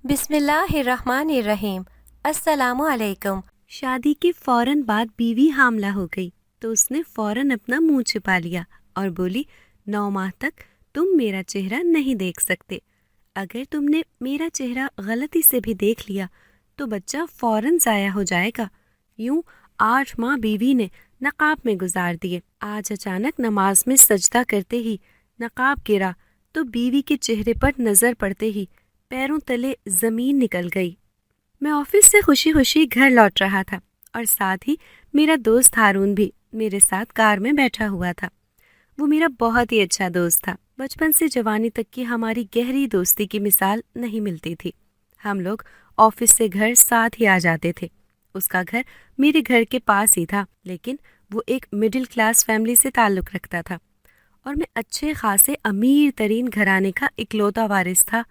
بسم اللہ الرحمن الرحیم۔ السلام علیکم۔ شادی کے فوراً بعد بیوی حاملہ ہو گئی تو اس نے فوراً اپنا منہ چھپا لیا اور بولی 9 ماہ تک تم میرا چہرہ نہیں دیکھ سکتے۔ اگر تم نے میرا چہرہ غلطی سے بھی دیکھ لیا تو بچہ فوراً ضائع ہو جائے گا۔ یوں 8 ماہ بیوی نے نقاب میں گزار دیے۔ آج اچانک نماز میں سجدہ کرتے ہی نقاب گرا تو بیوی کے چہرے پر نظر پڑتے ہی پیروں تلے زمین نکل گئی۔ میں آفس سے خوشی خوشی گھر لوٹ رہا تھا اور ساتھ ہی میرا دوست ہارون بھی میرے ساتھ کار میں بیٹھا ہوا تھا۔ وہ میرا بہت ہی اچھا دوست تھا۔ بچپن سے جوانی تک کی ہماری گہری دوستی کی مثال نہیں ملتی تھی۔ ہم لوگ آفس سے گھر ساتھ ہی آ جاتے تھے۔ اس کا گھر میرے گھر کے پاس ہی تھا، لیکن وہ ایک مڈل کلاس فیملی سے تعلق رکھتا تھا اور میں اچھے خاصے امیر ترین گھرانے کا اکلوتا وارث تھا۔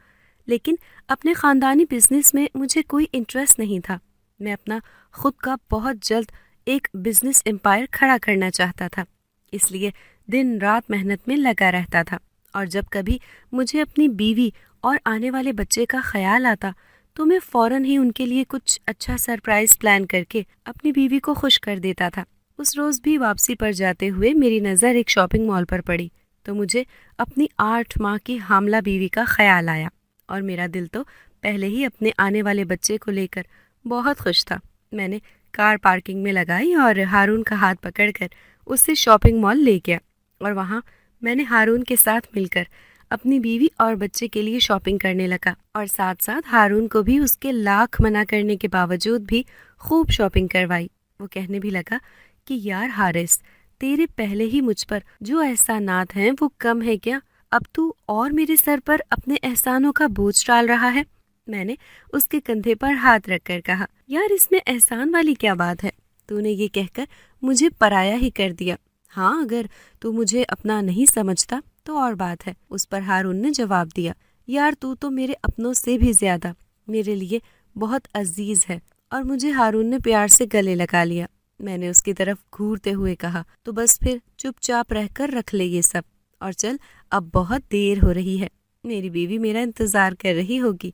لیکن اپنے خاندانی بزنس میں مجھے کوئی انٹرسٹ نہیں تھا۔ میں اپنا خود کا بہت جلد ایک بزنس امپائر کھڑا کرنا چاہتا تھا، اس لیے دن رات محنت میں لگا رہتا تھا، اور جب کبھی مجھے اپنی بیوی اور آنے والے بچے کا خیال آتا تو میں فوراً ہی ان کے لیے کچھ اچھا سرپرائز پلان کر کے اپنی بیوی کو خوش کر دیتا تھا۔ اس روز بھی واپسی پر جاتے ہوئے میری نظر ایک شاپنگ مال پر پڑی تو مجھے اپنی 8 ماہ کی حاملہ بیوی کا خیال آیا، اور میرا دل تو پہلے ہی اپنے آنے والے بچے کو لے کر بہت خوش تھا۔ میں نے کار پارکنگ میں لگائی اور ہارون کا ہاتھ پکڑ کر اس سے شاپنگ مال لے گیا، اور وہاں میں نے ہارون کے ساتھ مل کر اپنی بیوی اور بچے کے لیے شاپنگ کرنے لگا، اور ساتھ ساتھ ہارون کو بھی اس کے لاکھ منع کرنے کے باوجود بھی خوب شاپنگ کروائی۔ وہ کہنے بھی لگا کہ یار حارث، تیرے پہلے ہی مجھ پر جو احسانات ہیں وہ کم ہے کیا؟ اب تو اور میرے سر پر اپنے احسانوں کا بوجھ ڈال رہا ہے۔ میں نے اس کے کندھے پر ہاتھ رکھ کر کہا، یار اس میں احسان والی کیا بات ہے؟ تو نے یہ کہہ کر مجھے پرایا ہی کر دیا۔ ہاں، اگر تو مجھے اپنا نہیں سمجھتا تو اور بات ہے۔ اس پر ہارون نے جواب دیا، یار تو میرے اپنوں سے بھی زیادہ میرے لیے بہت عزیز ہے۔ اور مجھے ہارون نے پیار سے گلے لگا لیا۔ میں نے اس کی طرف گھورتے ہوئے کہا، تو بس پھر چپ چاپ رہ کر رکھ لے یہ سب، اور چل، اب بہت دیر ہو رہی ہے۔ میری بیوی میرا انتظار کر رہی ہوگی،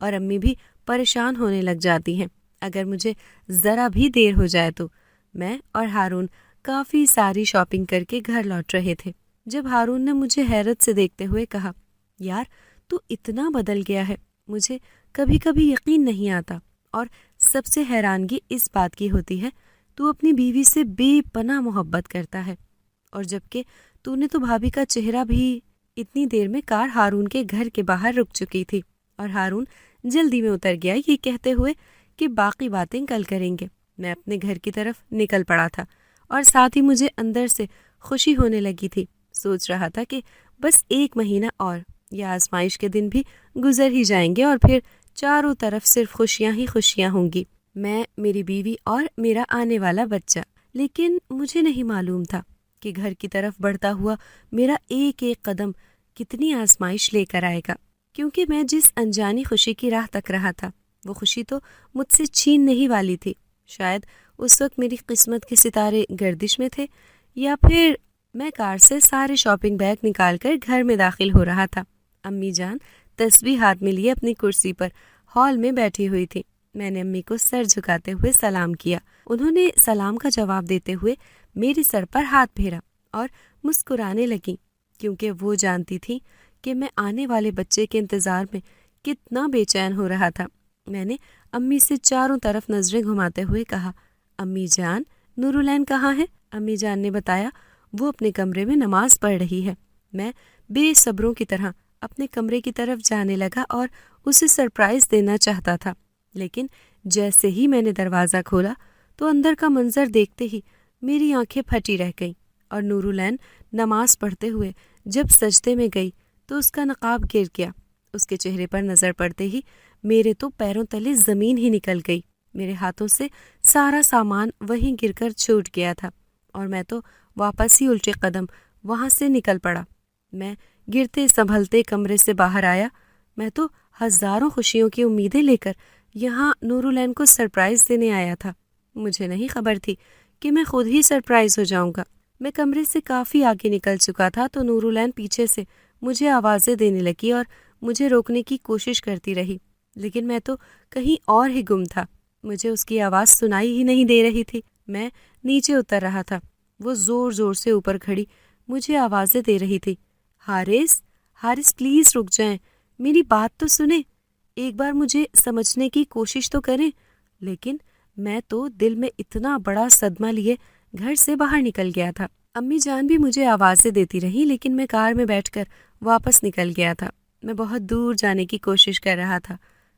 اور امی بھی پریشان ہونے لگ جاتی ہیں اگر مجھے ذرا بھی دیر ہو جائے تو۔ میں اور ہارون کافی ساری شاپنگ کر کے گھر لوٹ رہے تھے جب ہارون نے مجھے حیرت سے دیکھتے ہوئے کہا، یار تو اتنا بدل گیا ہے، مجھے کبھی کبھی یقین نہیں آتا، اور سب سے حیرانگی اس بات کی ہوتی ہے تو اپنی بیوی سے بے پناہ محبت کرتا ہے، اور جبکہ تو نے تو بھابھی کا چہرہ بھی۔ اتنی دیر میں کار ہارون کے گھر کے باہر رک چکی تھی، اور ہارون جلدی میں اتر گیا یہ کہتے ہوئے کہ باقی باتیں کل کریں گے۔ میں اپنے گھر کی طرف نکل پڑا تھا، اور ساتھ ہی مجھے اندر سے خوشی ہونے لگی تھی۔ سوچ رہا تھا کہ بس 1 مہینہ اور، یہ آزمائش کے دن بھی گزر ہی جائیں گے، اور پھر چاروں طرف صرف خوشیاں ہی خوشیاں ہوں گی، میں، میری بیوی اور میرا آنے والا بچہ۔ لیکن مجھے نہیں معلوم تھا کہ گھر کی طرف بڑھتا ہوا میرا ایک ایک قدم کتنی آزمائش لے کر آئے گا، کیونکہ میں جس انجانی خوشی کی راہ تک رہا تھا وہ خوشی تو مجھ سے چھین نہیں والی تھی۔ شاید اس وقت میری قسمت کے ستارے گردش میں تھے، یا پھر میں کار سے سارے شاپنگ بیگ نکال کر گھر میں داخل ہو رہا تھا۔ امی جان تسبیح ہاتھ میں لیے اپنی کرسی پر ہال میں بیٹھی ہوئی تھی۔ میں نے امی کو سر جھکاتے ہوئے سلام کیا۔ انہوں نے سلام کا جواب دیتے ہوئے میرے سر پر ہاتھ پھیرا اور مسکرانے لگیں، کیونکہ وہ جانتی تھی کہ میں آنے والے بچے کے انتظار میں کتنا بے چین ہو رہا تھا۔ میں نے امی سے چاروں طرف نظریں گھماتے ہوئے کہا، امی جان، نورالعین کہاں ہے؟ امی جان نے بتایا وہ اپنے کمرے میں نماز پڑھ رہی ہے۔ میں بے صبروں کی طرح اپنے کمرے کی طرف جانے لگا اور اسے سرپرائز دینا چاہتا تھا، لیکن جیسے ہی میں نے دروازہ کھولا تو اندر کا منظر دیکھتے ہی میری آنکھیں پھٹی رہ گئیں، اور نورالعین نماز پڑھتے ہوئے جب سجدے میں گئی تو اس کا نقاب گر گیا۔ اس کے چہرے پر نظر پڑتے ہی میرے تو پیروں تلے زمین ہی نکل گئی۔ میرے ہاتھوں سے سارا سامان وہیں گر کر چھوٹ گیا تھا، اور میں تو واپس ہی الٹے قدم وہاں سے نکل پڑا۔ میں گرتے سنبھلتے کمرے سے باہر آیا۔ میں تو ہزاروں خوشیوں کی امیدیں لے کر یہاں نورالعین کو سرپرائز دینے آیا تھا۔ مجھے نہیں خبر تھی کہ میں خود ہی سرپرائز ہو جاؤں گا۔ میں کمرے سے کافی آگے نکل چکا تھا تو نورالعین پیچھے سے مجھے آوازیں دینے لگی اور مجھے روکنے کی کوشش کرتی رہی۔ لیکن میں تو کہیں اور ہی گم تھا۔ مجھے اس کی آواز سنائی ہی نہیں دے رہی تھی۔ میں نیچے اتر رہا تھا، وہ زور زور سے اوپر کھڑی مجھے آوازیں دے رہی تھی۔ حارث، حارث پلیز رک جائیں، میری بات تو سنیں، ایک بار مجھے سمجھنے کی کوشش تو کریں۔ لیکن میں تو دل میں اتنا بڑا صدمہ لیے گھر سے باہر نکل گیا تھا۔ امی جان بھی مجھے آوازیں دیتی رہی، لیکن میں کار میں بیٹھ کر واپس نکل گیا تھا۔ میں بہت دور جانے کی کوشش کر رہا تھا۔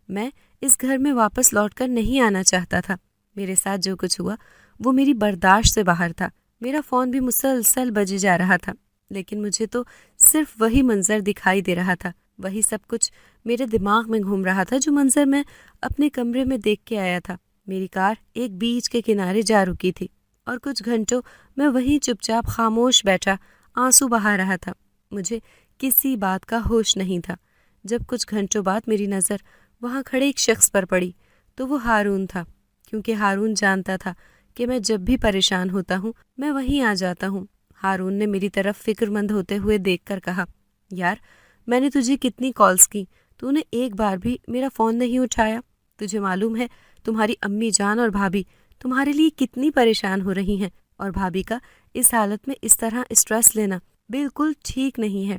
میں اس گھر میں واپس لوٹ کر نہیں آنا چاہتا تھا۔ میرے ساتھ جو کچھ ہوا وہ میری برداشت سے باہر تھا۔ میرا فون بھی مسلسل بجے جا رہا تھا، لیکن مجھے تو صرف وہی منظر دکھائی دے رہا تھا، وہی سب کچھ میرے دماغ میں گھوم رہا تھا جو منظر میں اپنے کمرے میں دیکھ کے آیا تھا۔ میری کار ایک بیچ کے کنارے جا رکی تھی اور کچھ گھنٹوں میں وہیں چپ چاپ خاموش بیٹھا آنسو بہا رہا تھا۔ مجھے کسی بات کا ہوش نہیں تھا۔ جب کچھ گھنٹوں بعد میری نظر وہاں کھڑے ایک شخص پر پڑی تو وہ ہارون تھا، کیونکہ ہارون جانتا تھا کہ میں جب بھی پریشان ہوتا ہوں میں وہیں آ جاتا ہوں۔ ہارون نے میری طرف فکر مند ہوتے ہوئے دیکھ کر کہا، یار میں نے تجھے کتنی کالز کی، تو نے ایک بار بھی میرا فون نہیں اٹھایا۔ تجھے معلوم ہے تمہاری امی جان اور بھابھی تمہارے لیے کتنی پریشان ہو رہی ہیں، اور بھابھی کا اس حالت میں اس طرح اسٹریس لینا بالکل ٹھیک نہیں ہے۔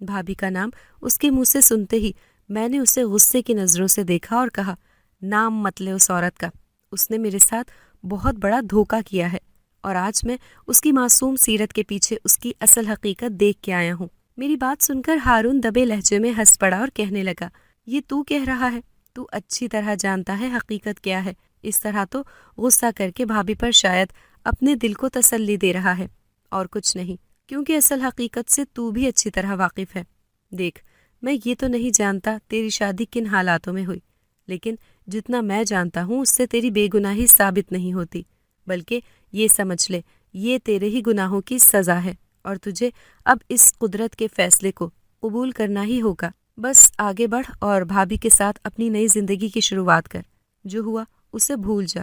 بھابھی کا نام اس کے منہ سے سنتے ہی میں نے اسے غصے کی نظروں سے دیکھا اور کہا، نام مت لے اس عورت کا، اس نے میرے ساتھ بہت بڑا دھوکہ کیا ہے، اور آج میں اس کی معصوم سیرت کے پیچھے اس کی اصل حقیقت دیکھ کے آیا ہوں۔ میری بات سن کر ہارون دبے لہجے میں ہنس پڑا اور کہنے لگا، یہ تو کہہ رہا ہے؟ تو اچھی طرح جانتا ہے حقیقت کیا ہے، اس طرح تو غصہ کر کے بھابھی پر شاید اپنے دل کو تسلی دے رہا ہے، اور کچھ نہیں، کیونکہ اصل حقیقت سے تو بھی اچھی طرح واقف ہے۔ دیکھ، میں یہ تو نہیں جانتا تیری شادی کن حالاتوں میں ہوئی، لیکن جتنا میں جانتا ہوں اس سے تیری بے گناہی ثابت نہیں ہوتی، بلکہ یہ سمجھ لے یہ تیرے ہی گناہوں کی سزا ہے، اور تجھے اب اس قدرت کے فیصلے کو قبول کرنا ہی ہوگا۔ بس آگے بڑھ اور بھابھی کے ساتھ اپنی نئی زندگی کی شروعات کر، جو ہوا اسے بھول جا۔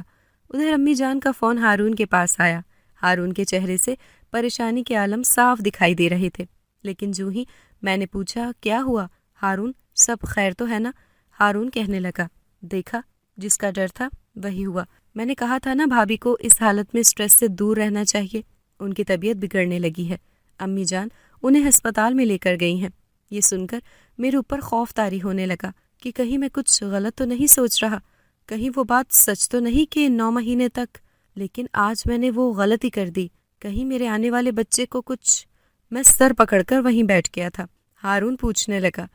ادھر امی جان کا فون ہارون کے پاس آیا۔ ہارون کے چہرے سے پریشانی کے عالم صاف دکھائی دے رہے تھے، لیکن جو ہی میں نے پوچھا کیا ہوا ہارون، سب خیر تو ہے نا؟ ہارون کہنے لگا، دیکھا جس کا ڈر تھا وہی ہوا۔ میں نے کہا تھا نا بھابھی کو اس حالت میں سٹریس سے دور رہنا چاہیے، ان کی طبیعت بگڑنے لگی ہے، امی جان انہیں ہسپتال میں لے کر گئی ہیں۔ یہ سن کر میرے اوپر خوف طاری ہونے لگا کہ کہیں میں کچھ غلط تو نہیں سوچ رہا، کہیں وہ بات سچ تو نہیں کہ 9 مہینے تک، لیکن آج میں نے وہ غلطی کر دی، کہیں میرے آنے والے بچے کو کچھ۔ میں سر پکڑ کر وہیں بیٹھ گیا تھا۔ ہارون پوچھنے لگا،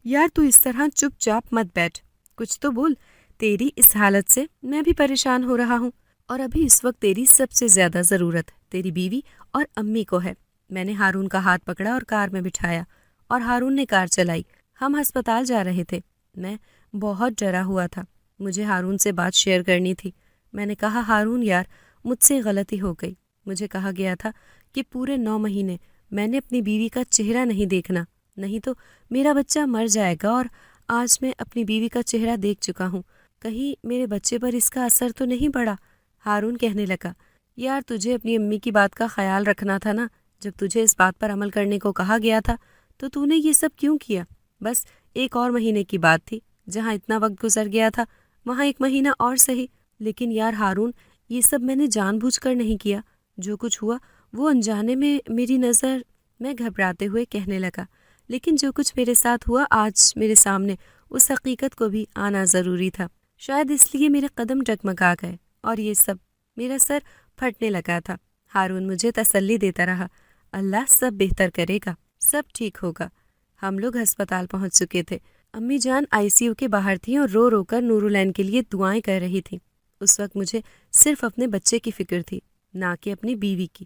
یار تو اس طرح چپ چاپ مت بیٹھ، کچھ تو بول، تیری اس حالت سے میں بھی پریشان ہو رہا ہوں، اور ابھی اس وقت تیری سب سے زیادہ ضرورت تیری بیوی اور امی کو ہے۔ میں نے ہارون کا ہاتھ پکڑا اور کار میں بٹھایا، اور ہارون نے کار چلائی۔ ہم ہسپتال جا رہے تھے۔ میں بہت ڈرا ہوا تھا، مجھے ہارون سے بات شیئر کرنی تھی۔ میں نے کہا، ہارون یار مجھ سے غلطی ہو گئی، مجھے کہا گیا تھا کہ پورے 9 مہینے میں نے اپنی بیوی کا چہرہ نہیں دیکھنا، نہیں تو میرا بچہ مر جائے گا، اور آج میں اپنی بیوی کا چہرہ دیکھ چکا ہوں، کہیں میرے بچے پر اس کا اثر تو نہیں پڑا۔ ہارون کہنے لگا، یار تجھے اپنی امی کی بات کا خیال رکھنا تھا نا، جب تجھے اس بات پر عمل کرنے کو کہا گیا تھا تو نے یہ سب کیوں کیا؟ بس 1 اور مہینے کی بات تھی، جہاں اتنا وقت گزر گیا تھا وہاں 1 مہینہ اور صحیح، لیکن یار ہارون یہ سب میں نے جان بوجھ کر نہیں کیا، جو کچھ ہوا وہ انجانے میں میری نظر۔ میں گھبراتے ہوئے کہنے لگا، لیکن جو کچھ میرے ساتھ ہوا آج میرے سامنے اس حقیقت کو بھی آنا ضروری تھا، شاید اس لیے میرے قدم ڈگمگا گئے اور یہ سب، میرا سر پھٹنے لگا تھا۔ ہارون مجھے تسلی دیتا رہا، اللہ سب بہتر کرے گا، سب ٹھیک ہوگا۔ ہم لوگ ہسپتال پہنچ چکے تھے۔ امی جان ICU کے باہر تھیں اور رو رو کر نورالعین کے لیے دعائیں کر رہی تھیں۔ اس وقت مجھے صرف اپنے بچے کی فکر تھی، نہ کہ اپنی بیوی کی۔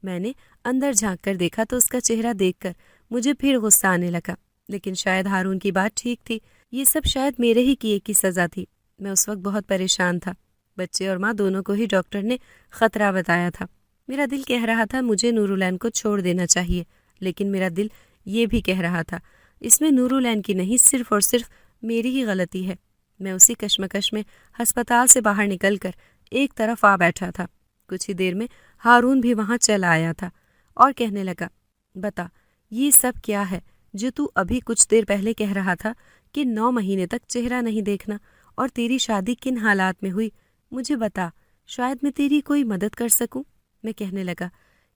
میں نے اندر جھانک کر دیکھا تو اس کا چہرہ دیکھ کر مجھے پھر غصہ آنے لگا، لیکن شاید ہارون کی بات ٹھیک تھی، یہ سب شاید میرے ہی کیے کی سزا تھی۔ میں اس وقت بہت پریشان تھا، بچے اور ماں دونوں کو ہی ڈاکٹر نے خطرہ بتایا تھا۔ میرا دل کہہ رہا تھا مجھے نورالعین کو چھوڑ دینا چاہیے، لیکن میرا دل یہ بھی کہہ رہا تھا اس میں نورالعین کی نہیں، صرف اور صرف میری ہی غلطی ہے۔ میں اسی کشمکش میں ہسپتال سے باہر نکل کر ایک طرف آ بیٹھا تھا۔ کچھ ہی دیر میں ہارون بھی وہاں چلا آیا تھا اور کہنے لگا، بتا یہ سب کیا ہے جو تو ابھی کچھ دیر پہلے کہہ رہا تھا کہ 9 مہینے تک چہرہ نہیں دیکھنا، اور تیری شادی کن حالات میں ہوئی مجھے بتا، شاید میں تیری کوئی مدد کر سکوں۔ میں کہنے لگا،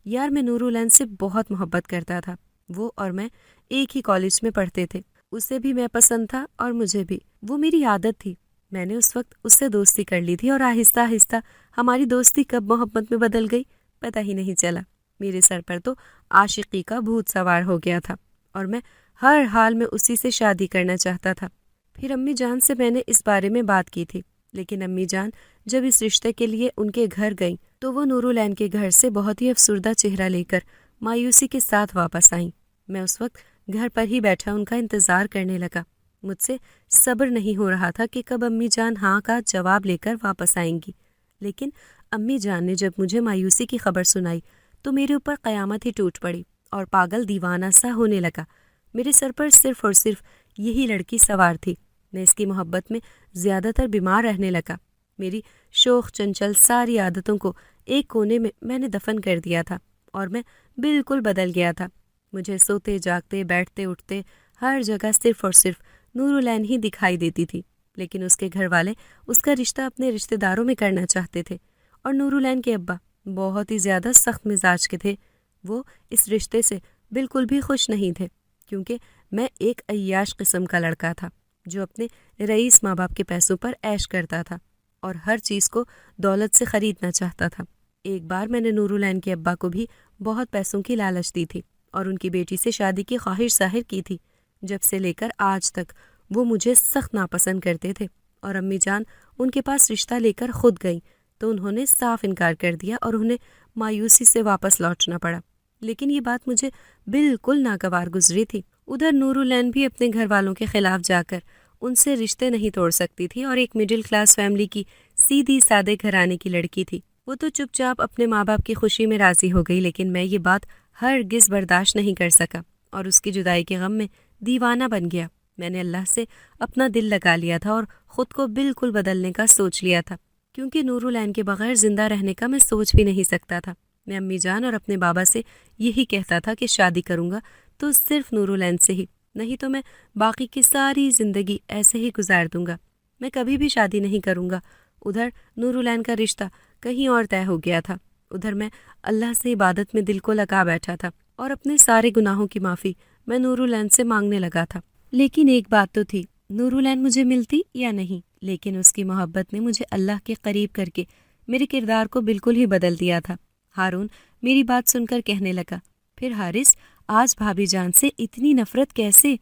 یار میں نورالعین سے بہت محبت کرتا تھا، وہ اور میں ایک ہی کالج میں پڑھتے تھے، اسے بھی میں پسند تھا اور مجھے بھی، وہ میری عادت تھی۔ میں نے اس وقت اس سے دوستی کر لی تھی، اور آہستہ آہستہ ہماری دوستی کب محبت میں بدل گئی پتہ ہی نہیں چلا۔ میرے سر پر تو عاشقی کا بھوت سوار ہو گیا تھا، اور میں ہر حال میں اسی سے شادی کرنا چاہتا تھا۔ پھر امی جان سے میں نے اس بارے میں بات کی تھی، لیکن امی جان جب اس رشتے کے لیے ان کے گھر گئیں تو وہ نورالعین کے گھر سے بہت ہی افسردہ چہرہ لے کر مایوسی کے ساتھ واپس آئیں۔ میں اس وقت گھر پر ہی بیٹھا ان کا انتظار کرنے لگا۔ مجھ سے صبر نہیں ہو رہا تھا کہ کب امی جان ہاں کا جواب لے کر واپس آئیں گی، لیکن امی جان نے جب مجھے مایوسی کی خبر سنائی تو میرے اوپر قیامت ہی ٹوٹ پڑی اور پاگل دیوانہ سا ہونے لگا۔ میرے سر پر صرف اور صرف یہی لڑکی سوار تھی۔ میں اس کی محبت میں زیادہ تر بیمار رہنے لگا۔ میری شوخ چنچل ساری عادتوں کو ایک کونے میں نے دفن کر دیا تھا، اور میں بالکل بدل گیا تھا۔ مجھے سوتے جاگتے بیٹھتے اٹھتے ہر جگہ صرف اور صرف نورالعین ہی دکھائی دیتی تھی، لیکن اس کے گھر والے اس کا رشتہ اپنے رشتہ داروں میں کرنا چاہتے تھے، اور نورالعین کے ابا بہت ہی زیادہ سخت مزاج کے تھے۔ وہ اس رشتے سے بالکل بھی خوش نہیں تھے، کیونکہ میں ایک عیاش قسم کا لڑکا تھا جو اپنے رئیس ماں باپ کے پیسوں پر عیش کرتا تھا اور ہر چیز کو دولت سے خریدنا چاہتا تھا۔ ایک بار میں نے نورالعین کے ابا کو بھی بہت پیسوں کی لالچ دی تھی اور ان کی بیٹی سے شادی کی خواہش ظاہر کی تھی۔ جب سے لے کر آج تک وہ مجھے سخت ناپسند کرتے تھے، اور امی جان ان کے پاس رشتہ لے کر خود گئیں تو انہوں نے صاف انکار کر دیا اور انہیں مایوسی سے واپس لوٹنا پڑا۔ لیکن یہ بات مجھے بالکل ناگوار گزری تھی۔ ادھر نورالعین بھی اپنے گھر والوں کے خلاف جا کر ان سے رشتے نہیں توڑ سکتی تھی، اور ایک مڈل کلاس فیملی کی سیدھی سادے گھرانے کی لڑکی تھی۔ وہ تو چپ چاپ اپنے ماں باپ کی خوشی میں راضی ہو گئی، لیکن میں یہ بات ہرگز برداشت نہیں کر سکا اور اس کی جدائی کے غم میں دیوانہ بن گیا۔ میں نے اللہ سے اپنا دل لگا لیا تھا اور خود کو بالکل بدلنے کا سوچ لیا تھا، کیونکہ نورالعین کے بغیر زندہ رہنے کا میں سوچ بھی نہیں سکتا تھا۔ میں امی جان اور اپنے بابا سے یہی کہتا تھا کہ شادی کروں گا تو صرف نورالعین سے ہی، نہیں تو میں باقی کی ساری زندگی ایسے ہی گزار دوں گا، میں کبھی بھی شادی نہیں کروں گا۔ ادھر نورالعین کا رشتہ کہیں اور طے ہو گیا تھا، ادھر میں اللہ سے عبادت میں دل کو لگا بیٹھا تھا اور اپنے سارے گناہوں کی معافی میں نورالعین سے مانگنے لگا تھا۔ لیکن ایک بات تو تھی، نورالعین مجھے ملتی یا نہیں، لیکن اس کی محبت نے مجھے اللہ کے قریب کر کے میرے کردار کو بالکل ہی بدل دیا تھا۔ ہارون میری بات سن کر کہنے لگا، پھر حارث آج بھابھی جان سے اتنی نفرت کیسے؟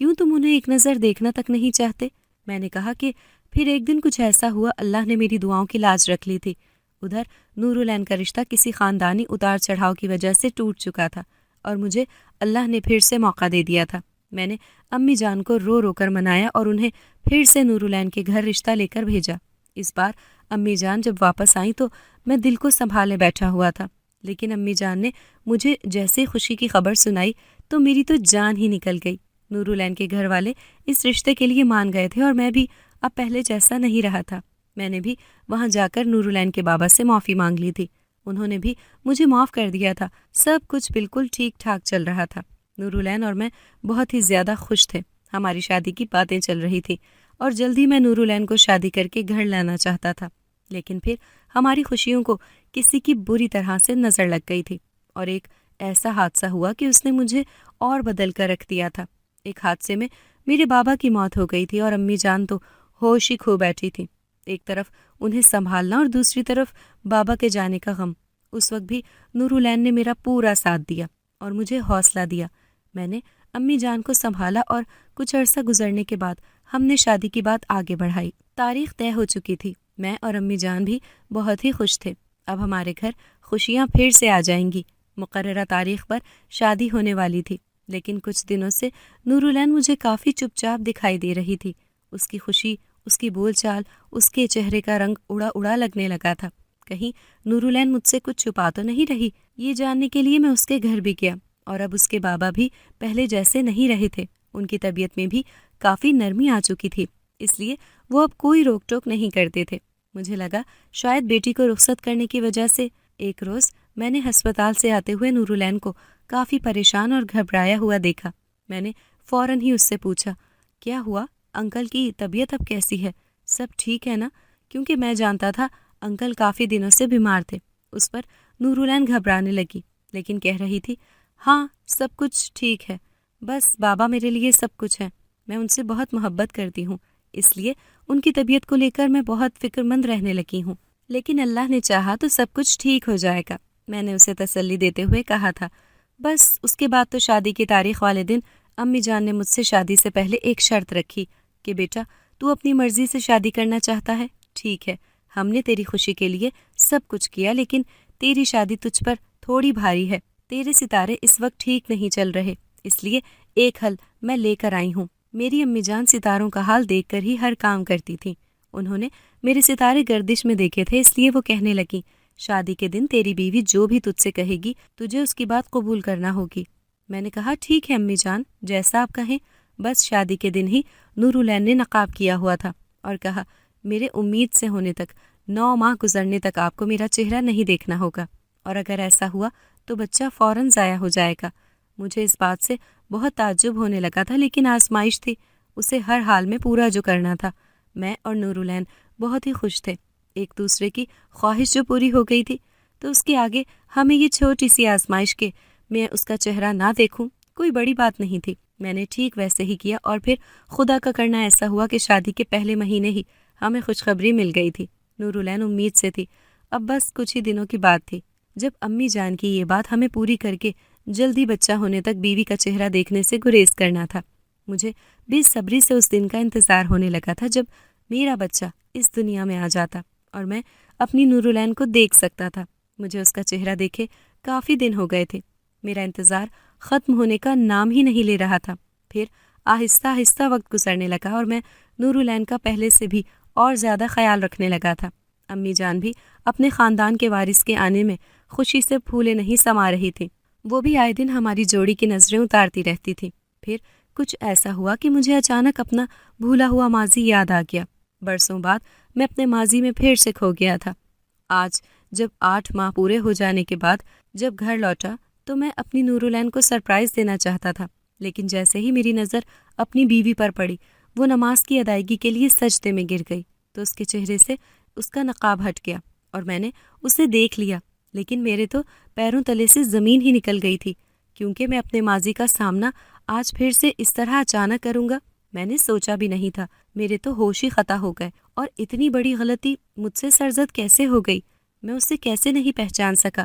کیوں تم انہیں ایک نظر دیکھنا تک نہیں چاہتے؟ میں نے کہا کہ پھر ایک دن کچھ ایسا ہوا، اللہ نے میری دعاؤں کی لاج رکھ لی تھی۔ ادھر نورالعین کا رشتہ کسی خاندانی اتار چڑھاؤ کی وجہ سے ٹوٹ چکا تھا، اور مجھے اللہ نے پھر سے موقع دے دیا تھا۔ میں نے امی جان کو رو رو کر منایا اور انہیں پھر سے نورالعین کے گھر رشتہ لے کر بھیجا۔ اس بار امی جان جب واپس آئیں تو میں دل کو سنبھالے بیٹھا ہوا تھا، لیکن امی جان نے مجھے جیسے خوشی کی خبر سنائی تو میری تو جان ہی نکل گئی۔ نورالعین کے گھر والے اس رشتے کے لیے مان گئے تھے، اور میں بھی اب پہلے جیسا نہیں رہا تھا۔ میں نے بھی وہاں جا کر نورالعین کے بابا سے معافی مانگ لی تھی، انہوں نے بھی مجھے معاف کر دیا تھا۔ سب کچھ بالکل ٹھیک ٹھاک چل رہا تھا۔ نورالعین اور میں بہت ہی زیادہ خوش تھے، ہماری شادی کی باتیں چل رہی تھی، اور جلد ہی میں نورالعین کو شادی کر کے گھر لانا چاہتا تھا۔ لیکن پھر ہماری خوشیوں کو کسی کی بری طرح سے نظر لگ گئی تھی، اور ایک ایسا حادثہ ہوا کہ اس نے مجھے اور بدل کر رکھ دیا تھا۔ ایک حادثے میں میرے بابا کی موت ہو گئی تھی، اور امی جان تو ہوش ہی کھو بیٹھی تھی۔ ایک طرف انہیں سنبھالنا اور دوسری طرف بابا کے جانے کا غم۔ اس وقت بھی نورالعین نے میرا پورا ساتھ دیا اور مجھے حوصلہ دیا۔ میں نے امی جان کو سنبھالا، اور کچھ عرصہ گزرنے کے بعد ہم نے شادی کی بات آگے بڑھائی۔ تاریخ طے ہو چکی تھی، میں اور امی جان بھی بہت ہی خوش تھے۔ اب ہمارے گھر خوشیاں پھر سے آ جائیں گی۔ مقررہ تاریخ پر شادی ہونے والی تھی، لیکن کچھ دنوں سے نورالعین مجھے کافی چپ چاپ دکھائی دے رہی تھی۔ اس کی خوشی، اس کی بول چال، اس کے چہرے کا رنگ اڑا اڑا لگنے لگا تھا۔ کہیں نورالعین مجھ سے کچھ چھپا تو نہیں رہی؟ یہ جاننے کے لیے میں اس کے گھر بھی گیا، اور اب اس کے بابا بھی پہلے جیسے نہیں رہے تھے۔ ان کی طبیعت میں بھی کافی نرمی آ چکی تھی، اس لیے وہ اب کوئی روک ٹوک نہیں کرتے تھے۔ مجھے لگا شاید بیٹی کو رخصت کرنے کی وجہ سے۔ ایک روز میں نے ہسپتال سے آتے ہوئے نورالعین کو کافی پریشان اور گھبرایا ہوا دیکھا۔ میں نے فوراً ہی اس سے پوچھا، کیا ہوا؟ انکل کی طبیعت اب کیسی ہے؟ سب ٹھیک ہے نا؟ کیونکہ میں جانتا تھا انکل کافی دنوں سے بیمار تھے۔ اس پر نورالعین گھبرانے لگی، لیکن کہہ رہی تھی ہاں سب کچھ ٹھیک ہے، بس بابا میرے لیے سب کچھ ہے، میں ان سے بہت محبت کرتی ہوں، اس لیے ان کی طبیعت کو لے کر میں بہت فکر مند رہنے لگی ہوں، لیکن اللہ نے چاہا تو سب کچھ ٹھیک ہو جائے گا، میں نے اسے تسلی دیتے ہوئے کہا تھا۔ بس اس کے بعد تو شادی کی تاریخ والے دن امی جان نے مجھ سے شادی سے پہلے ایک شرط رکھی کہ بیٹا تو اپنی مرضی سے شادی کرنا چاہتا ہے، ٹھیک ہے، ہم نے تیری خوشی کے لیے سب کچھ کیا، لیکن تیری شادی تجھ پر تھوڑی بھاری ہے، تیرے ستارے اس وقت ٹھیک نہیں چل رہے، اس لیے ایک حل میں لے کر آئی ہوں۔ میری امی جان ستاروں کا حال دیکھ کر ہی ہر کام کرتی تھیں، انہوں نے میرے ستارے گردش میں دیکھے تھے، اس لیے وہ کہنے لگیں شادی کے دن تیری بیوی جو بھی تجھ سے کہے گی تجھے اس کی بات قبول کرنا ہوگی۔ میں نے کہا ٹھیک ہے امی جان، جیسا آپ کہیں۔ بس شادی کے دن ہی نورالعین نے نقاب کیا ہوا تھا اور کہا میرے امید سے ہونے تک 9 ماہ گزرنے تک آپ کو میرا چہرہ نہیں دیکھنا ہوگا، اور اگر ایسا ہوا تو بچہ فوراً ضائع ہو جائے گا۔ مجھے اس بات سے بہت تعجب ہونے لگا تھا، لیکن آزمائش تھی، اسے ہر حال میں پورا جو کرنا تھا۔ میں اور نورالعین بہت ہی خوش تھے، ایک دوسرے کی خواہش جو پوری ہو گئی تھی، تو اس کے آگے ہمیں یہ چھوٹی سی آزمائش کہ میں اس کا چہرہ نہ دیکھوں کوئی بڑی بات نہیں تھی۔ میں نے ٹھیک ویسے ہی کیا، اور پھر خدا کا کرنا ایسا ہوا کہ شادی کے پہلے مہینے ہی ہمیں خوشخبری مل گئی تھی۔ نورالعین امید سے تھی، اب بس کچھ ہی دنوں کی بات تھی جب امی جان کی یہ بات ہمیں پوری کر کے جلدی بچہ ہونے تک بیوی کا چہرہ دیکھنے سے گریز کرنا تھا۔ مجھے بے صبری سے اس دن کا انتظار ہونے لگا تھا جب میرا بچہ اس دنیا میں آ جاتا اور میں اپنی نورالعین کو دیکھ سکتا تھا۔ مجھے اس کا چہرہ دیکھے کافی دن ہو گئے تھے، میرا انتظار ختم ہونے کا نام ہی نہیں لے رہا تھا۔ پھر آہستہ آہستہ وقت گزرنے لگا اور میں نورالعین کا پہلے سے بھی اور زیادہ خیال رکھنے لگا تھا۔ امی جان بھی اپنے خاندان کے وارث کے آنے میں خوشی سے پھولے نہیں سما رہی تھی، وہ بھی آئے دن ہماری جوڑی کی نظریں اتارتی رہتی تھی۔ پھر کچھ ایسا ہوا کہ مجھے اچانک اپنا بھولا ہوا ماضی یاد آ گیا۔ برسوں بعد میں اپنے ماضی میں پھر سے کھو گیا تھا۔ آج جب 8 ماہ پورے ہو جانے کے بعد جب گھر لوٹا تو میں اپنی نورالعین کو سرپرائز دینا چاہتا تھا، لیکن جیسے ہی میری نظر اپنی بیوی پر پڑی، وہ نماز کی ادائیگی کے لیے سجدے میں گر گئی تو اس کے چہرے سے اس کا نقاب ہٹ گیا اور میں نے اسے دیکھ لیا، لیکن میرے تو پیروں تلے سے زمین ہی نکل گئی تھی، کیونکہ میں اپنے ماضی کا سامنا آج پھر سے اس طرح اچانک کروں گا، میں نے سوچا بھی نہیں تھا۔ میرے تو ہوش ہی خطا ہو گئے، اور اتنی بڑی غلطی مجھ سے سرزد کیسے ہو گئی؟ میں اسے کیسے نہیں پہچان سکا؟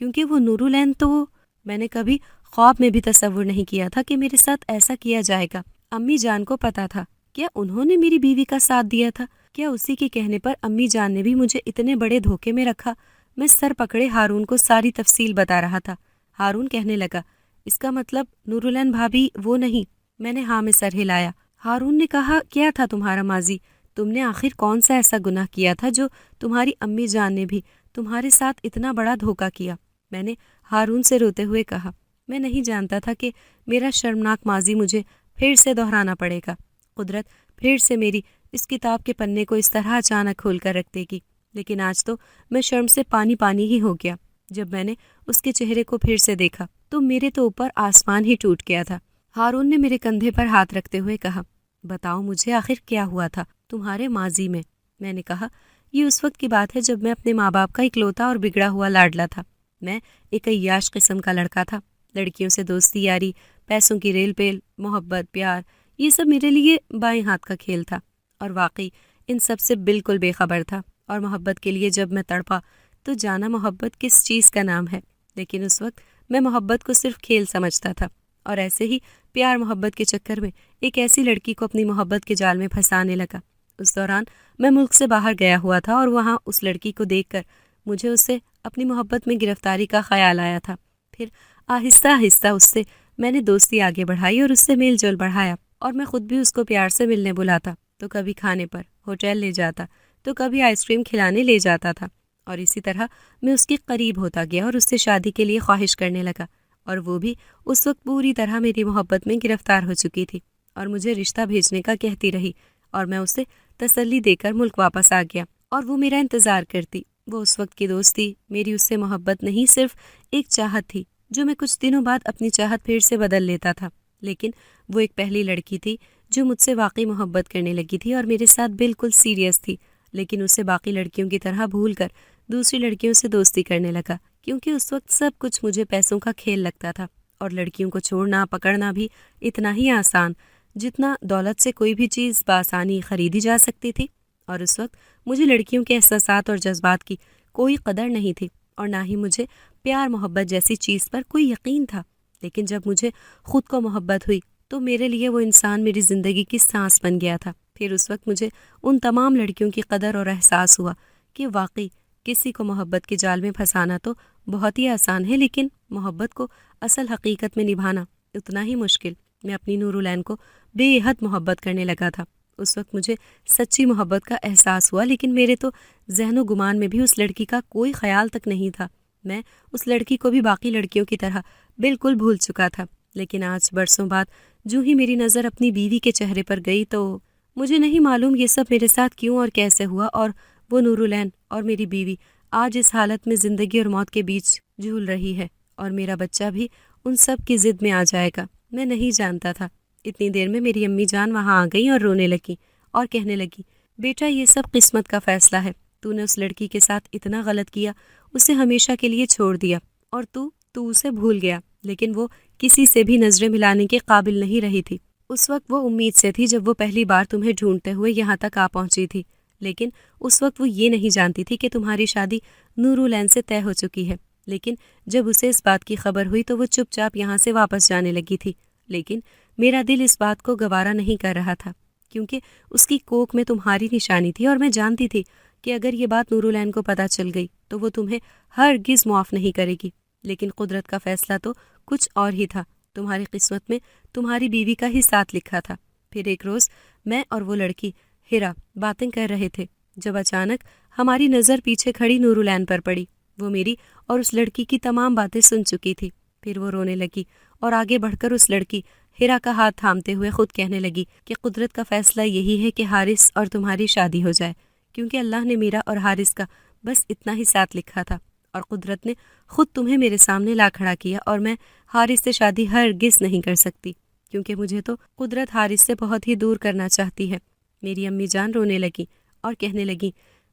کیونکہ وہ نورالعین تو میں نے کبھی خواب میں بھی تصور نہیں کیا تھا کہ میرے ساتھ ایسا کیا جائے گا۔ امی جان کو پتا تھا، کیا انہوں نے میری بیوی کا ساتھ دیا تھا؟ کیا اسی کے کہنے پر امی جان نے بھی مجھے اتنے بڑے دھوکے میں رکھا؟ میں سر پکڑے ہارون کو ساری تفصیل بتا رہا تھا۔ ہارون کہنے لگا اس کا مطلب نورالعین بھابی وہ نہیں؟ میں نے ہاں میں سر ہلایا۔ ہارون نے کہا کیا تھا تمہارا ماضی؟ تم نے آخر کون سا ایسا گناہ کیا تھا جو تمہاری امی جان نے بھی تمہارے ساتھ اتنا بڑا دھوکا کیا؟ میں نے ہارون سے روتے ہوئے کہا میں نہیں جانتا تھا کہ میرا شرمناک ماضی مجھے پھر سے دہرانا پڑے گا۔ قدرت پھر سے میری اس کتاب کے پنے کو اس طرح اچانک کھول کر رکھ دے گی، لیکن آج تو میں شرم سے پانی پانی ہی ہو گیا۔ جب میں نے اس کے چہرے کو پھر سے دیکھا تو میرے تو اوپر آسمان ہی ٹوٹ گیا تھا۔ ہارون نے میرے کندھے پر ہاتھ رکھتے ہوئے کہا بتاؤ مجھے آخر کیا ہوا تھا تمہارے ماضی میں؟ میں نے کہا یہ اس وقت کی بات ہے جب میں اپنے ماں باپ کا اکلوتا اور بگڑا ہوا لاڈلا تھا۔ میں ایک عیاش قسم کا لڑکا تھا، لڑکیوں سے دوستی یاری، پیسوں کی ریل پیل، محبت، پیار، یہ سب میرے لیے بائیں ہاتھ کا کھیل تھا، اور واقعی ان سب سے بالکل بے خبر تھا۔ اور محبت کے لیے جب میں تڑپا تو جانا محبت کس چیز کا نام ہے، لیکن اس وقت میں محبت کو صرف کھیل سمجھتا تھا، اور ایسے ہی پیار محبت کے چکر میں ایک ایسی لڑکی کو اپنی محبت کے جال میں پھنسانے لگا۔ اس دوران میں ملک سے باہر گیا ہوا تھا، اور وہاں اس لڑکی کو دیکھ کر مجھے اسے اپنی محبت میں گرفتاری کا خیال آیا تھا۔ پھر آہستہ آہستہ اس سے میں نے دوستی آگے بڑھائی اور اس سے میل جول بڑھایا، اور میں خود بھی اس کو پیار سے ملنے بلاتا، تو کبھی کھانے پر ہوٹل لے جاتا، تو کبھی آئس کریم کھلانے لے جاتا تھا، اور اسی طرح میں اس کے قریب ہوتا گیا اور اس سے شادی کے لیے خواہش کرنے لگا، اور وہ بھی اس وقت پوری طرح میری محبت میں گرفتار ہو چکی تھی اور مجھے رشتہ بھیجنے کا کہتی رہی، اور میں اسے تسلی دے کر ملک واپس آ گیا، اور وہ میرا انتظار کرتی۔ وہ اس وقت کی دوستی میری اس سے محبت نہیں، صرف ایک چاہت تھی جو میں کچھ دنوں بعد اپنی چاہت پھر سے بدل لیتا تھا، لیکن وہ ایک پہلی لڑکی تھی جو مجھ سے واقعی محبت کرنے لگی تھی اور میرے ساتھ بالکل سیریس تھی، لیکن اسے باقی لڑکیوں کی طرح بھول کر دوسری لڑکیوں سے دوستی کرنے لگا، کیونکہ اس وقت سب کچھ مجھے پیسوں کا کھیل لگتا تھا اور لڑکیوں کو چھوڑنا پکڑنا بھی اتنا ہی آسان جتنا دولت سے کوئی بھی چیز بآسانی خریدی جا سکتی تھی۔ اور اس وقت مجھے لڑکیوں کے احساسات اور جذبات کی کوئی قدر نہیں تھی اور نہ ہی مجھے پیار محبت جیسی چیز پر کوئی یقین تھا۔ لیکن جب مجھے خود کو محبت ہوئی تو میرے لیے وہ انسان میری زندگی کی سانس بن گیا تھا۔ پھر اس وقت مجھے ان تمام لڑکیوں کی قدر اور احساس ہوا کہ واقعی کسی کو محبت کے جال میں پھنسانا تو بہت ہی آسان ہے، لیکن محبت کو اصل حقیقت میں نبھانا اتنا ہی مشکل۔ میں اپنی نورالعین کو بے حد محبت کرنے لگا تھا۔ اس وقت مجھے سچی محبت کا احساس ہوا، لیکن میرے تو ذہن و گمان میں بھی اس لڑکی کا کوئی خیال تک نہیں تھا۔ میں اس لڑکی کو بھی باقی لڑکیوں کی طرح بالکل بھول چکا تھا۔ لیکن آج برسوں بعد جو ہی میری نظر اپنی بیوی کے چہرے پر گئی تو مجھے نہیں معلوم یہ سب میرے ساتھ کیوں اور کیسے ہوا، اور وہ نورالعین اور میری بیوی آج اس حالت میں زندگی اور موت کے بیچ جھول رہی ہے، اور میرا بچہ بھی ان سب کی ضد میں آ جائے گا۔ میں نہیں جانتا تھا۔ اتنی دیر میں میری امی جان وہاں آ گئیں اور رونے لگیں اور کہنے لگی، بیٹا یہ سب قسمت کا فیصلہ ہے، تو نے اس لڑکی کے ساتھ اتنا غلط کیا، اسے ہمیشہ کے لیے چھوڑ دیا اور تو اسے بھول گیا، لیکن وہ کسی سے بھی نظریں ملانے کے قابل نہیں رہی تھی۔ اس وقت وہ امید سے تھی جب وہ پہلی بار تمہیں ڈھونڈتے ہوئے یہاں تک آ پہنچی تھی، لیکن اس وقت وہ یہ نہیں جانتی تھی کہ تمہاری شادی نورالعین سے طے ہو چکی ہے۔ لیکن جب اسے اس بات کی خبر ہوئی تو وہ چپ چاپ یہاں سے واپس جانے لگی تھی، لیکن میرا دل اس بات کو گوارا نہیں کر رہا تھا، کیونکہ اس کی کوکھ میں تمہاری نشانی تھی اور میں جانتی تھی کہ اگر یہ بات نورالعین کو پتہ چل گئی تو وہ تمہیں ہرگز معاف نہیں کرے گی۔ لیکن قدرت کا فیصلہ تو کچھ اور ہی تھا۔ تمہاری قسمت میں تمہاری بیوی کا ہی ساتھ لکھا تھا۔ پھر ایک روز میں اور وہ لڑکی ہیرا باتیں کر رہے تھے جب اچانک ہماری نظر پیچھے کھڑی نورالعین پر پڑی۔ وہ میری اور اس لڑکی کی تمام باتیں سن چکی تھی۔ پھر وہ رونے لگی اور آگے بڑھ کر اس لڑکی ہیرا کا ہاتھ تھامتے ہوئے خود کہنے لگی کہ قدرت کا فیصلہ یہی ہے کہ حارث اور تمہاری شادی ہو جائے، کیونکہ اللہ نے میرا اور حارث کا بس اتنا ہی ساتھ لکھا تھا، اور قدرت نے خود تمہیں میرے سامنے لا کھڑا کیا، اور میں حارث سے شادی ہرگز نہیں کر سکتی، کیونکہ مجھے تو قدرت حارث سے بہت ہی دور کرنا چاہتی ہے۔ میری امی جان رونے لگی اور کہنے لگی،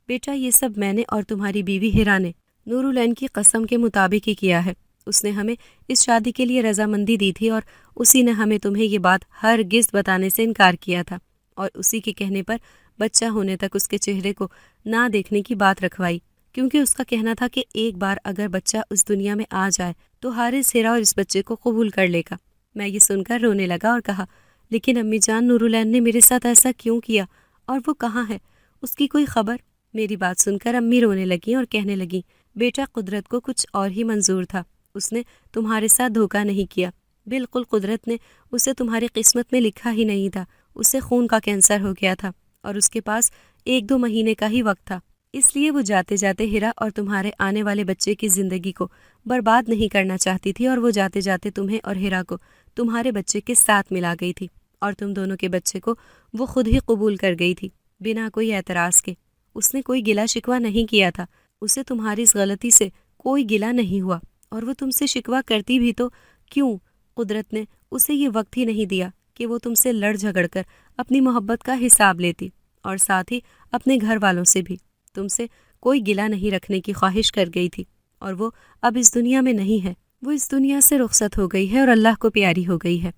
بیٹا یہ سب میں نے اور تمہاری بیوی ہیرا نے نورالعین کی قسم کے مطابق ہی کیا ہے۔ اس نے ہمیں اس شادی کے لیے رضامندی دی تھی، اور اسی نے ہمیں تمہیں یہ بات ہرگز بتانے سے انکار کیا تھا، اور اسی کے کہنے پر بچہ ہونے تک اس کے چہرے کو نہ دیکھنے کی بات رکھوائی، کیونکہ اس کا کہنا تھا کہ ایک بار اگر بچہ اس دنیا میں آ جائے تو حارث ہیرا اور اس بچے کو قبول کر لے گا۔ میں یہ سن کر رونے لگا اور کہا، لیکن امی جان نورالعین نے میرے ساتھ ایسا کیوں کیا، اور وہ کہاں ہے، اس کی کوئی خبر؟ میری بات سن کر امی رونے لگیں اور کہنے لگیں، بیٹا قدرت کو کچھ اور ہی منظور تھا، اس نے تمہارے ساتھ دھوکہ نہیں کیا، بالکل قدرت نے اسے تمہاری قسمت میں لکھا ہی نہیں تھا۔ اسے خون کا کینسر ہو گیا تھا اور اس کے پاس 1-2 مہینے کا ہی وقت تھا، اس لیے وہ جاتے جاتے ہیرا اور تمہارے آنے والے بچے کی زندگی کو برباد نہیں کرنا چاہتی تھی، اور وہ جاتے جاتے تمہیں اور ہیرا کو تمہارے بچے کے ساتھ ملا گئی تھی، اور تم دونوں کے بچے کو وہ خود ہی قبول کر گئی تھی بنا کوئی اعتراض کے۔ اس نے کوئی گلہ شکوہ نہیں کیا تھا، اسے تمہاری اس غلطی سے کوئی گلہ نہیں ہوا، اور وہ تم سے شکوہ کرتی بھی تو کیوں؟ قدرت نے اسے یہ وقت ہی نہیں دیا کہ وہ تم سے لڑ جھگڑ کر اپنی محبت کا حساب لیتی، اور ساتھ ہی اپنے گھر والوں سے بھی تم سے کوئی گلہ نہیں رکھنے کی خواہش کر گئی تھی، اور وہ اب اس دنیا میں نہیں ہے، وہ اس دنیا سے رخصت ہو گئی ہے اور اللہ کو پیاری ہو گئی ہے۔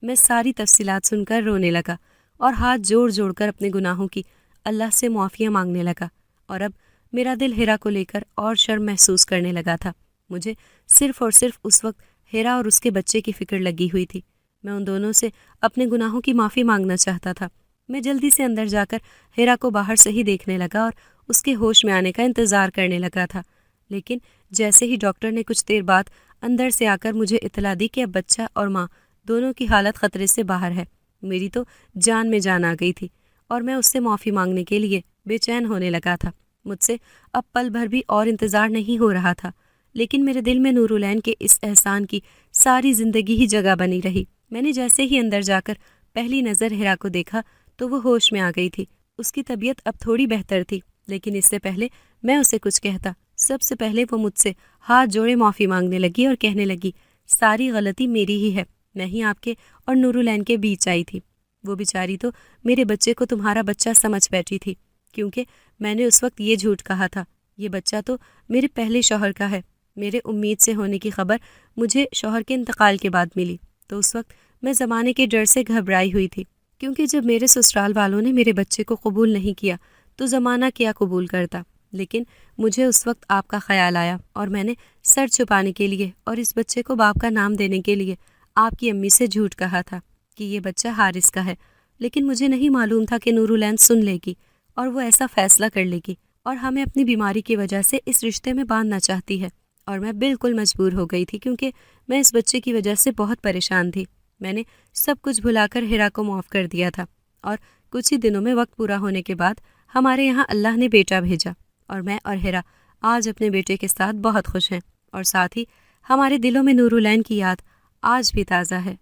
میں ساری تفصیلات سن کر رونے لگا اور ہاتھ جوڑ جوڑ کر اپنے گناہوں کی اللہ سے معافیاں مانگنے لگا، اور اب میرا دل ہیرا کو لے کر اور شرم محسوس کرنے لگا تھا۔ مجھے صرف اور صرف اس وقت ہیرا اور اس کے بچے کی فکر لگی ہوئی تھی۔ میں ان دونوں سے اپنے گناہوں کی معافی مانگنا چاہتا تھا۔ میں جلدی سے اندر جا کر ہیرا کو باہر سے ہی دیکھنے لگا اور اس کے ہوش میں آنے کا انتظار کرنے لگا تھا، لیکن جیسے ہی ڈاکٹر نے کچھ دیر بعد اندر سے آ کر مجھے اطلاع دی کہ اب بچہ اور ماں دونوں کی حالت خطرے سے باہر ہے، میری تو جان میں جان آ گئی تھی، اور میں اس سے معافی مانگنے کے لیے بے چین ہونے لگا تھا۔ مجھ سے اب پل بھر بھی اور انتظار نہیں ہو رہا تھا، لیکن میرے دل میں نورالعین کے اس احسان کی ساری زندگی ہی جگہ بنی رہی۔ میں نے جیسے ہی اندر جا کر پہلی نظر ہیرا کو دیکھا تو وہ ہوش میں آ گئی تھی۔ اس کی طبیعت اب تھوڑی بہتر تھی، لیکن اس سے پہلے میں اسے کچھ کہتا، سب سے پہلے وہ مجھ سے ہاتھ جوڑے معافی مانگنے لگی اور کہنے لگی، ساری غلطی میری ہی ہے، میں ہی آپ کے اور نورالعین کے بیچ آئی تھی۔ وہ بیچاری تو میرے بچے کو تمہارا بچہ سمجھ بیٹھی تھی، کیونکہ میں نے اس وقت یہ جھوٹ کہا تھا، یہ بچہ تو میرے پہلے شوہر کا ہے۔ میرے امید سے ہونے کی خبر مجھے شوہر کے انتقال کے بعد ملی، تو اس وقت میں زمانے کے ڈر سے گھبرائی ہوئی تھی، کیونکہ جب میرے سسرال والوں نے میرے بچے کو قبول نہیں کیا تو زمانہ کیا قبول کرتا۔ لیکن مجھے اس وقت آپ کا خیال آیا اور میں نے سر چھپانے کے لیے اور اس بچے کو باپ کا نام دینے کے لیے آپ کی امی سے جھوٹ کہا تھا کہ یہ بچہ حارث کا ہے۔ لیکن مجھے نہیں معلوم تھا کہ نورالعین سن لے گی اور وہ ایسا فیصلہ کر لے گی اور ہمیں اپنی بیماری کی وجہ سے اس رشتے میں باندھنا چاہتی ہے، اور میں بالکل مجبور ہو گئی تھی، کیونکہ میں اس بچے کی وجہ سے بہت پریشان تھی۔ میں نے سب کچھ بھلا کر ہیرا کو معاف کر دیا تھا، اور کچھ ہی دنوں میں وقت پورا ہونے کے بعد ہمارے یہاں اللہ نے بیٹا بھیجا، اور میں اور ہیرا آج اپنے بیٹے کے ساتھ بہت خوش ہیں، اور ساتھ ہی ہمارے دلوں میں نورالعین کی یاد آج بھی تازہ ہے۔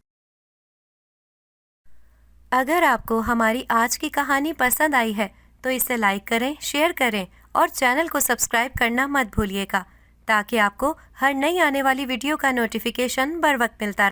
اگر آپ کو ہماری آج کی کہانی پسند آئی ہے تو اسے لائک کریں، شیئر کریں اور چینل کو سبسکرائب کرنا مت بھولیے گا، تاکہ آپ کو ہر نئی آنے والی ویڈیو کا نوٹیفیکیشن بر وقت ملتا رہے۔